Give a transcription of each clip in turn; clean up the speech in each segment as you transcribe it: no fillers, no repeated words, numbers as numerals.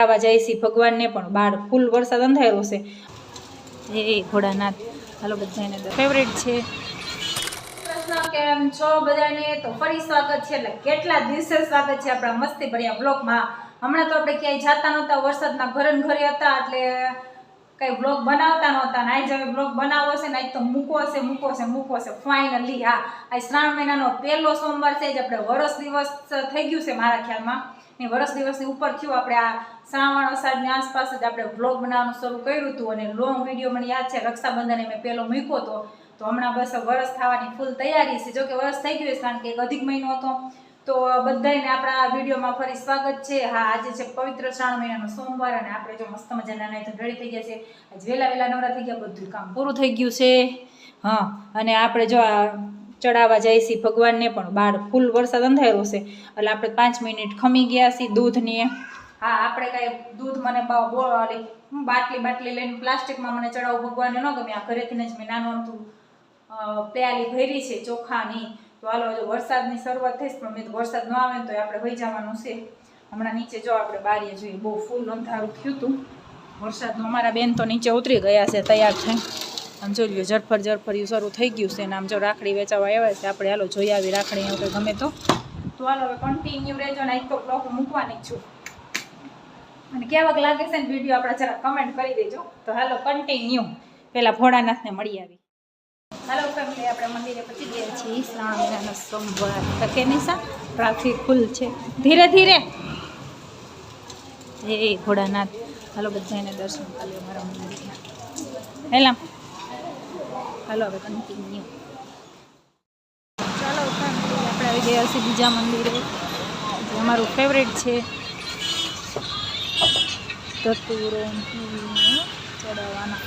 આવા જયસી ભગવાનને પણ બહાર ફૂલ વરસાદ અંધારો છે. એ ભોળાનાથ હાલો બધાને ફેવરેટ છે. કેમ છો બધાને? તો ફરી સ્વાગત છે. એટલે કેટલા દિવસે સ્વાગત છે આપણા મસ્તી ભર્યા બ્લોગમાં. હમણાં તો આપણે ક્યાંય જાતા નહોતા, વરસાદના ઘરે હતા એટલે કઈ બ્લોગ બનાવતા નહોતા. આજ હવે બ્લોગ બનાવવો છે ને આજ તો મૂકો છે ફાઇનલી. હા, આજ શ્રાવણ મહિનાનો પહેલો સોમવાર છે. જ આપણે વરસ દિવસ થઈ ગયું છે મારા ખ્યાલમાં. ને વરસ દિવસની ઉપર થયું. આપણે આ શ્રાવણ અષાઢની આસપાસ જ આપણે બ્લોગ બનાવવાનું શરૂ કર્યું હતું. અને લોંગ વિડીયો મને યાદ છે રક્ષાબંધને મેં પહેલો મૂક્યો હતો. તો હમણાં બસ વરસ થવાની ફૂલ તૈયારી છે. જોકે વરસ થઈ ગયું છે કારણ કે એક અધિક મહિનો હતો. તો બધાને આપણા વિડીયોમાં ફરી સ્વાગત છે. હા, આજે છે પવિત્ર શ્રાવણ મહિનાનો સોમવાર અને આપણે જો મસ્ત મજાના નાઈ રેડી થઈ ગયા છે. આજ વહેલા નવરા થઈ ગયા, બધું કામ પૂરું થઈ ગયું છે. હા, અને આપણે જો આ ચડાવવા જાય છે ભગવાનને પણ બહાર ફૂલ વરસાદ અંધારો છે એટલે આપણે 5 મિનિટ ખમી ગયા છીએ દૂધની. હા, આપણે કાંઈ દૂધ મને બાટલી લઈને પ્લાસ્ટિકમાં મને ચડાવવું ભગવાનને ન ગમે. આ ઘરેથી જ મેં નાનું અમથું પ્યાલી ભરી છે ચોખાની. તો હાલો જો વરસાદની શરૂઆત થઈશ પણ મેં તો વરસાદ ન આવે ને તો આપણે વહી જવાનું છે. હમણાં નીચે જો આપણે બારીએ જોઈએ બહુ ફૂલ અંધારું થયું હતું વરસાદનું. અમારા બેન તો નીચે ઉતરી ગયા છે તૈયાર થઈ. આમ જોઈ લો જરફર્યું શરૂ થઈ ગયું છે. અને આમ જો રાખડી વેચાવા આવ્યા છે. આપણે હાલો જોઈ આવી રાખડી એવું કંઈ ગમે તો હાલો હવે કન્ટિન્યુ રહેજો ને. એક તો બ્લોગ મૂકવાની જ છું. અને કેવાક લાગે છે ને વિડીયો આપણે જરા કમેન્ટ કરી દેજો. તો હાલો કન્ટિન્યુ. પહેલાં ભોળાનાથને મળી આવી. હાલો ફેમિલી, આપણે મંદિરે પહોંચી ગયા છીએ. શ્રાવણ મહિનાનો સોમવાર તકે નિશા ટ્રાફિક ફૂલ છે. ધીરે ધીરે. એ ભોળાનાથ હાલો બધાને દર્શન કરી અમારા મંદિરના. હેલા હાલો હવે કન્ટિન્યુ. ચાલો ફેમિલી, આપણે આવી ગયા છીએ બીજા મંદિરે જે અમારું ફેવરેટ છે. ધતુરો ચડાવવાના.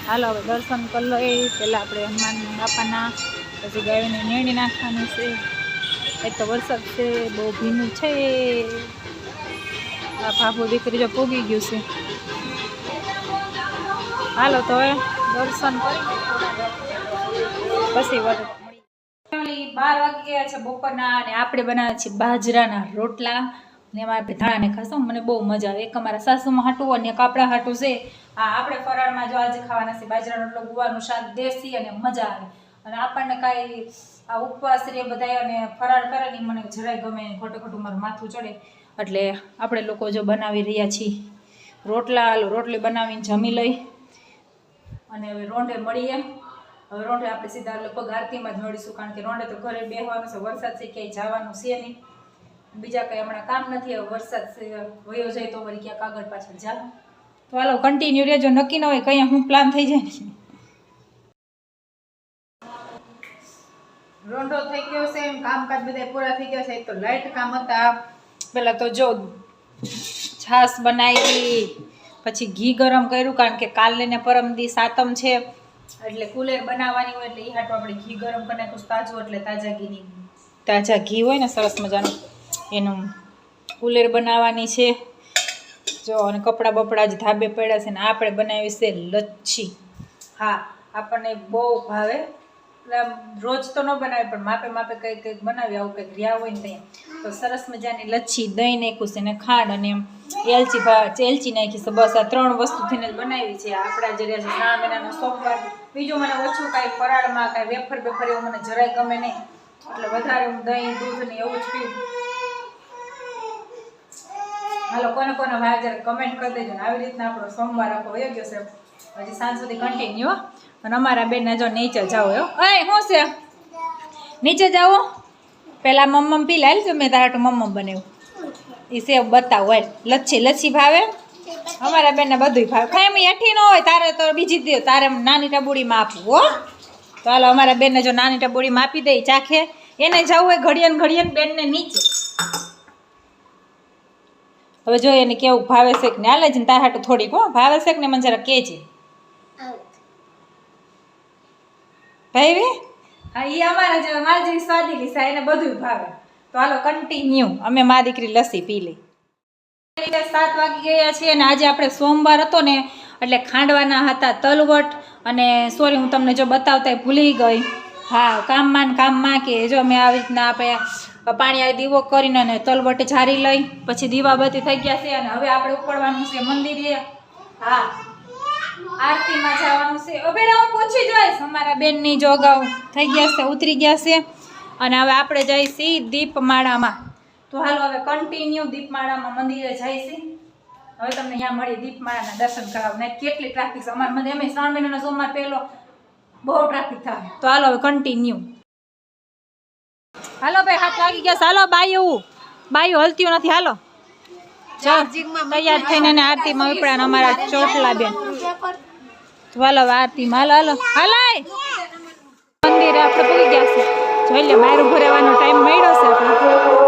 હાલો હવે દર્શન કરી લો. પહેલાં આપણે હનુમાન બાપાના, પછી ગાયોને નેણી નાખવાની છે. એક તો વરસાદ છે બહુ ભીનું છે. આ ભાભો દીકરી જો પોગી ગયું છે. હાલો તો હવે દર્શન કરી પછી વાત મળી. 12 વાગી ગયા છે બપોરના અને આપણે બનાવ્યા છીએ બાજરાના રોટલા. ને એમાં આપણે ધાણાને ખાશું. મને બહુ મજા આવે. એક અમારા સાસુમાં હાટું અને એક આપણા હાટું છે. આ આપણે ફરાળમાં જો આજે ખાવાના છે બાજરાનો રોટલો, ગુવારનું શાક, દેશી, અને મજા આવે. અને આપણને કાંઈ આ ઉપવાસ રે બધા અને ફરાળ કરે ને મને જરાય ગમે. ખોટું મારું માથું ચડે એટલે આપણે લોકો જો બનાવી રહ્યા છીએ રોટલા. રોટલી બનાવીને જમી લઈ અને હવે રોંઢે મળીએ. હવે રોંઢે આપણે સીધા લગભગ આરતીમાં જ મળીશું કારણ કે રોંઢે તો ઘરે બેસવાનું છે. વરસાદ છે ક્યાંય જવાનું છે નહીં. બીજા કંઈ હમણાં કામ નથી. હવે વરસાદ વયો જાય તો વળી ક્યાંક આગળ પાછળ જાવ. તો હાલો કન્ટિન્યુ રહેજો. નક્કી ન હોય કંઈ હું પ્લાન થઈ જાય ને. રોંઢો થઈ ગયો છે, કામકાજ બધા પૂરા થઈ ગયા છે. તો લાઇટ કામ હતા. પહેલાં તો જો છાશ બનાવી, પછી ઘી ગરમ કર્યું કારણ કે કાલે ને પરમ દી સાતમ છે એટલે કુલેર બનાવવાની હોય. એટલે એ હાટું આપણે ઘી ગરમ કરી નાખ્યું તાજું. એટલે તાજા ઘી હોય ને સરસ મજાનું એનું કુલેર બનાવવાની છે. જો અને કપડાં બપડા જ ધાબે પડ્યા છે. ને આપણે બનાવી છે લચ્છી. હા, આપણને બહુ ભાવે. રોજ તો ન બનાવે પણ માપે કંઈક બનાવી. આવું કંઈક રહ્યા હોય ને ત્યાં તો સરસ મજાની લચ્છી, દહીં નાખ્યું છે ને ખાંડ અને એલચી નાખી છે. બસ આ 3 વસ્તુથી જ બનાવી છે. આપણા જે રહ્યા છે શ્રાવણ મહિનાનો સોમવાર. બીજું મને ઓછું કાંઈ ફરાળમાં કાંઈ વેફર એવું મને જરાય ગમે નહીં. એટલે વધારે હું દહીં, દૂધ ને એવું જ પીવું. હાલો કોને ભાવે જરા કમેન્ટ કરી દેજો. ને આવી રીતના આપણો સોમવાર આખો વયો ગયો છે. હજી સાંજ સુધી કન્ટિન્યુ. અને અમારા બેન જો નીચે જાઓ. શું છે નીચે જાઓ? પહેલાં મમ્મ પી લાલ જો મેં તારા મમ્મ બનાવ્યું એ સેવ બતાવો. હોય લચ્છી ભાવે અમારા બેનને બધું ભાવે. ખાઈ એમ એઠી ન હોય તારે તો બીજી દે. તારે નાની ટબુડીમાં આપવું હો. તો હાલો અમારા બેનને જો નાની ટબુડીમાં આપી દઈ ચાખે. એને જવું હોય ઘડિયાને બેનને નીચે. હવે જોઈએ એને કેવું ભાવે છે કે ને. હાલે છે ને તાર હાટું થોડીક હો ભાવે છે કે ને મને જરા કહેજે ભાઈ. હા, એ અમારા જેવા મારા જેવી સ્વાદીલી છે. એને બધું ભાવે. તો હાલો કન્ટિન્યુ અમે મા દીકરી લસ્સી પી લઈ. 7 વાગી ગયા છે અને આજે આપણે સોમવાર હતો ને એટલે ખાંડવાના હતા તલવટ. અને સોરી હું તમને જો બતાવતા ભૂલી ગઈ. હા, કામમાં કે જો અમે આવી રીતના આપણે પાણી આ દીવો કરીને અને તલવટે ઝારી લઈ પછી દીવાબત્તી થઈ ગયા છે અને હવે આપણે ઉપડવાનું છે મંદિરે. હા, આરતીમાં જવાનું છે. હવે હું પૂછી જોઈશ અમારા બેનની જો અગાઉ થઈ ગયા છે, ઉતરી ગયા છે અને હવે આપણે જઈશી દીપમાળામાં. તો હાલો હવે કન્ટિન્યુ દીપમાળામાં મંદિરે જઈશી. હવે તમને અહીંયા મળી દીપમાળાના દર્શન કરાવને. કેટલી ટ્રાફિક છે અમારા મંદિર, અમે 3 મહિનાનો સોમવાર પહેલો બહુ ટ્રાફિક થાય. તો હાલો હવે કન્ટિન્યુ. હાલો ભાઈ, 7 વાગી ગયા. હાલો બાયું હલતી નથી. હાલો તૈયાર થઈને આરતીમાં ઉપડ્યા અમારા ચોટલા બેન. હાલો આરતીમાં હાલો મંદિરે આપણે પૂરી ગયા છે. જોઈ લે બહાર ઉભો રહેવાનો ટાઈમ મળ્યો છે આપણે.